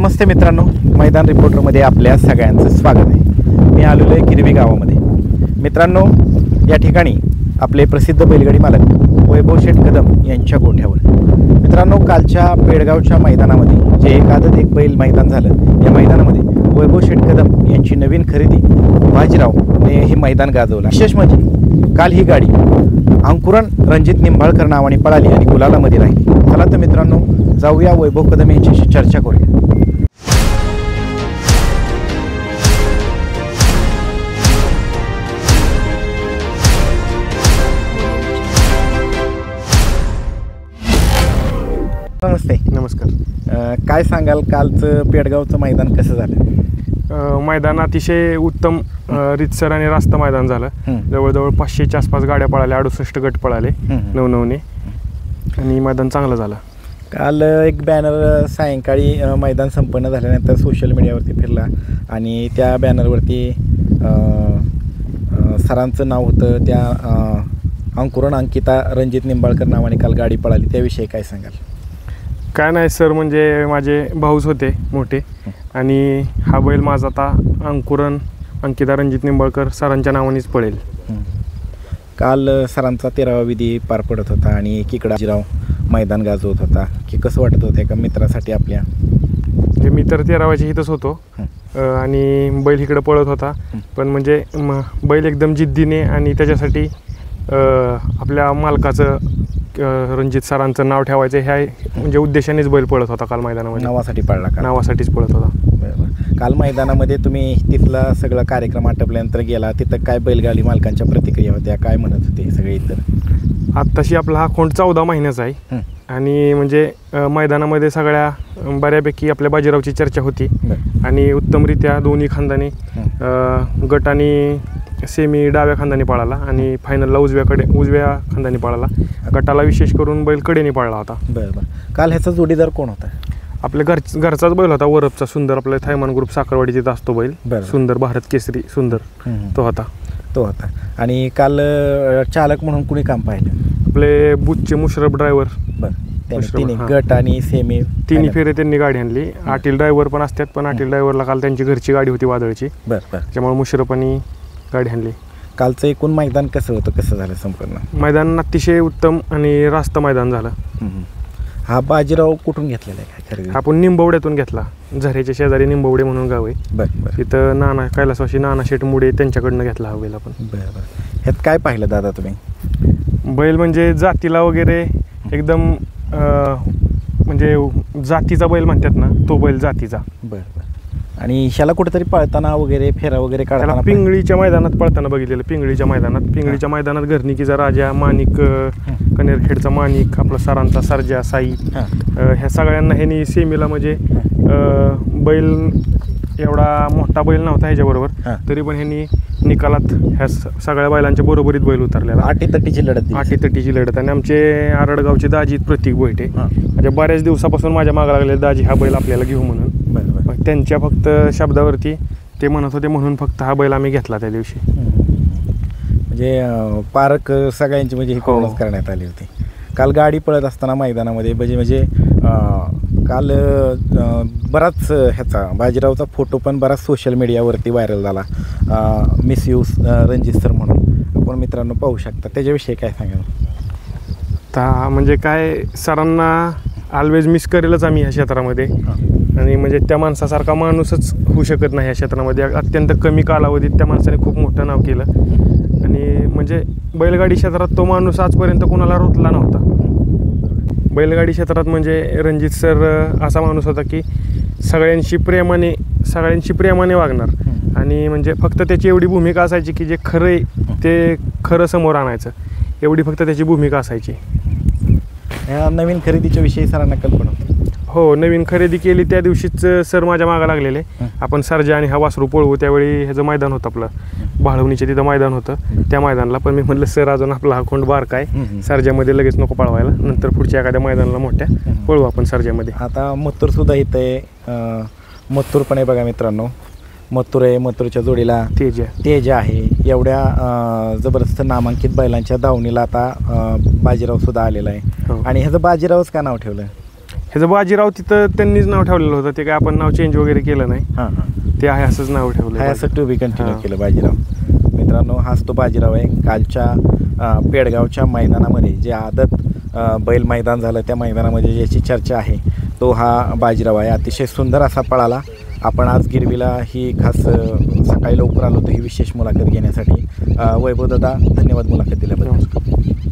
नमस्ते मित्रांनो, मैदान रिपोर्टरमध्ये आपल्या सगळ्यांचं स्वागत आहे। मी आलेलो आहे किरवी गावामध्ये। मित्रांनो, या ठिकाणी आपले प्रसिद्ध बैलगाडी मालक वैभव शेठ कदम यांच्या गोठ्यावर मित्रांनो कालच्या पेडगावच्या मैदानामध्ये जे एकादत एक बैल मैदान झालं, या मैदानामध्ये वैभव शेठ कदम यांची नवीन खरेदी बाजीरावने हे मैदान गाजवलं। विशेष म्हणजे काल ही गाडी अंकुरण रणजित निंबाळकर नावाने पळाली आणि गुलालामध्ये राहिली। चला तर मित्रांनो, जाऊया वैभव कदम यांच्याशी चर्चा करूया। नमस्ते। नमस्कार। काय सांगाल, कालचं पेडगावचं मैदान कसं झालं? मैदान अतिशय उत्तम रीतसर आणि रास्त मैदान झालं। जवळजवळ 500च्या आसपास गाड्या पळाल्या, 68 गट पळाले 9-9ने आणि मैदान चांगलं झालं। काल एक बॅनर सायंकाळी मैदान संपन्न झाल्यानंतर सोशल मीडियावरती फिरला आणि त्या बॅनरवरती सरांचं नाव होतं, त्या अंकुरण अंकिता रणजित निंबाळकर नावाने काल गाडी पळाली, त्याविषयी काय सांगाल? काय नाही सर, म्हणजे माझे भाऊच होते मोठे आणि हा बैल माझा आता अंकुरण अंकिता रणजित निंबाळकर सरांच्या नावानेच पळेल। काल सरांचा 13वा विधी पार पडत होता आणि एकीकडे बाजीराव मैदान गाजवत होता, की कसं वाटत होतं एका मित्रासाठी आपल्या? मी तर 13वाच्या इथंच होतो आणि बैल इकडं पळत होता, पण म्हणजे बैल एकदम जिद्दीने आणि त्याच्यासाठी आपल्या मालकाचं रणजित सरांचं नाव ठेवायचं ह्या म्हणजे उद्देशानेच बैल पळत होता काल मैदानामध्ये। नावासाठी पळला का? नावासाठीच पळत होता। बरोबर। काल मैदानामध्ये तुम्ही तिथला सगळा कार्यक्रम आटपल्यानंतर गेला, तिथं काय बैलगाडी मालकांच्या प्रतिक्रिया होत्या, काय म्हणत होते सगळे इतर? आत्ताशी आपला हा खोंड 14 महिन्याचा आहे आणि म्हणजे मैदानामध्ये सगळ्या बऱ्यापैकी आपल्या बाजीरावची चर्चा होती आणि उत्तमरित्या दोन्ही खांदाने गट आणि सेमी डाव्या खांदाने पळाला आणि फायनलला उजव्या खांदाने पळाला। गटाला विशेष करून बैल कडेने पळला होता। बरं। काल ह्याचा जोडीदार कोण होता? आपल्या घरचाच बैल होता, वरपचा सुंदर, आपल्या थायमान ग्रुप साखरवाडी जिथं असतो बैल, सुंदर, भारत केसरी सुंदर, तो होता। आणि काल चालक म्हणून कुणी काम पाहिलं? आपले बुथचे मुशरफ ड्रायव्हर। तिन्ही गट आणि सेमी तिन्ही फेरे त्यांनी गाडी आणली। आटील ड्रायव्हर पण असतात, पण आटील ड्रायव्हरला काल त्यांची घरची गाडी होती वादळची, त्यामुळे मुशरफांनी गाडी आणली। कालचं एकूण मैदान कसं होतं, कसं झालं संपूर्ण? मैदान अतिशय उत्तम आणि रास्त मैदान झालं। हा बाजीराव कुठून घेतलेला आहे खरेदी? आपण निंबवड्यातून घेतला, झऱ्याच्या शेजारी निंबवडे म्हणून गाव आहे, तिथं नाना कैलासवासी नाना शेठ मुडे त्यांच्याकडनं घेतला हा बैल आपण। बरं। ह्यात काय पाहिलं दादा तुम्ही? बैल म्हणजे जातीला वगैरे एकदम म्हणजे जातीचा बैल म्हणतात ना, तो बैल जातीचा। बरं। आणि ह्याला कुठेतरी पळताना वगैरे फेरा वगैरे काढताना पिंगळीच्या मैदानात पळताना बघितलेलं। पिंगळीच्या मैदानात घरणिकीचा राजा, माणिक, कनेरखेडचा माणिक, आपला सरांचा सर्जा, साई, ह्या सगळ्यांना ह्यांनी सेमीला म्हणजे बैल एवढा मोठा बैल नव्हता ह्याच्याबरोबर, तरी पण ह्यांनी निकालात ह्या सगळ्या बैलांच्या बरोबरीत बैल उतरलेला। आटीतटीची लढत। आणि आमचे आरडगावचे दाजी प्रतीक बैठे म्हणजे बऱ्याच दिवसापासून माझ्या मागे लागलेले, दाजी हा बैल आपल्याला घेऊ म्हणून। त्यांच्या फक्त शब्दावरती ते म्हणत होते म्हणून फक्त हा बैल आम्ही घेतला त्या दिवशी। म्हणजे पारक सगळ्यांची म्हणजे करण्यात आली होती। काल गाडी पळत असताना मैदानामध्ये म्हणजे काल बराच ह्याचा बाजीरावचा फोटो पण बराच सोशल मीडियावरती व्हायरल झाला, मिसयूज रणजित सर म्हणून आपण मित्रांनो पाहू शकता, त्याच्याविषयी काय सांगाल? म्हणजे काय, सरांना ऑलवेज मिस करेलच आम्ही ह्या क्षेत्रामध्ये आणि म्हणजे त्या माणसासारखा माणूसच होऊ शकत नाही ह्या क्षेत्रामध्ये। अत्यंत कमी कालावधीत त्या माणसाने खूप मोठं नाव केलं आणि म्हणजे बैलगाडी क्षेत्रात तो माणूस आजपर्यंत कोणाला रुतला नव्हता। बैलगाडी क्षेत्रात म्हणजे रणजित सर असा माणूस होता की सगळ्यांशी प्रेमाने वागणार आणि म्हणजे फक्त त्याची एवढी भूमिका असायची की जे खरं आहे ते खरं समोर आणायचं, एवढी फक्त त्याची भूमिका असायची। ह्या नवीन खरेदीच्या विषयी सरांना कल्पना होती? हो, नवीन खरेदी केली त्या दिवशीच सर माझ्या मागं लागलेले, आपण सर्जा आणि हा वासरू पळवू। त्यावेळी ह्याचं मैदान होतं आपलं भाळवणीच्या तिथं मैदान होतं, त्या मैदानाला पण मी म्हटलं सर अजून आपला हा खोंड बारका आहे, सर्जामध्ये लगेच नको पळवायला, नंतर पुढच्या एखाद्या मैदानाला मोठ्या पळवू आपण सर्जामध्ये। आता मथुर सुद्धा इथं आहे, मथुर पण आहे बघा मित्रांनो, मथुर आहे, मथुरच्या जोडीला तेज आहे। एवढ्या जबरदस्त नामांकित बैलांच्या दावणीला आता बाजीराव सुद्धा आलेला आहे आणि ह्याचं बाजीरावच का नाव ठेवलं? ह्याचं बाजीराव तिथं त्यांनीच नाव ठेवलेलं होतं, ते काय आपण नाव चेंज वगैरे केलं नाही, हां हां ते आहे असंच नाव ठेवलं आहे असं टू बी कंटिन्यू हां. केलं बाजीराव. मित्रांनो, हाच तो बाजीराव आहे. कालच्या पेडगावच्या मैदानामध्ये जे आदत बैल मैदान झालं त्या मैदानामध्ये ज्याची चर्चा आहे तो हा बाजीराव आहे. अतिशय सुंदर असा पळाला. आपण आज गिरवीला ही खास सकाळी लवकर आलो होतो ही विशेष मुलाखत घेण्यासाठी. वैभव दादा, धन्यवाद मुलाखत दिल्याबद्दल. नमस्कार.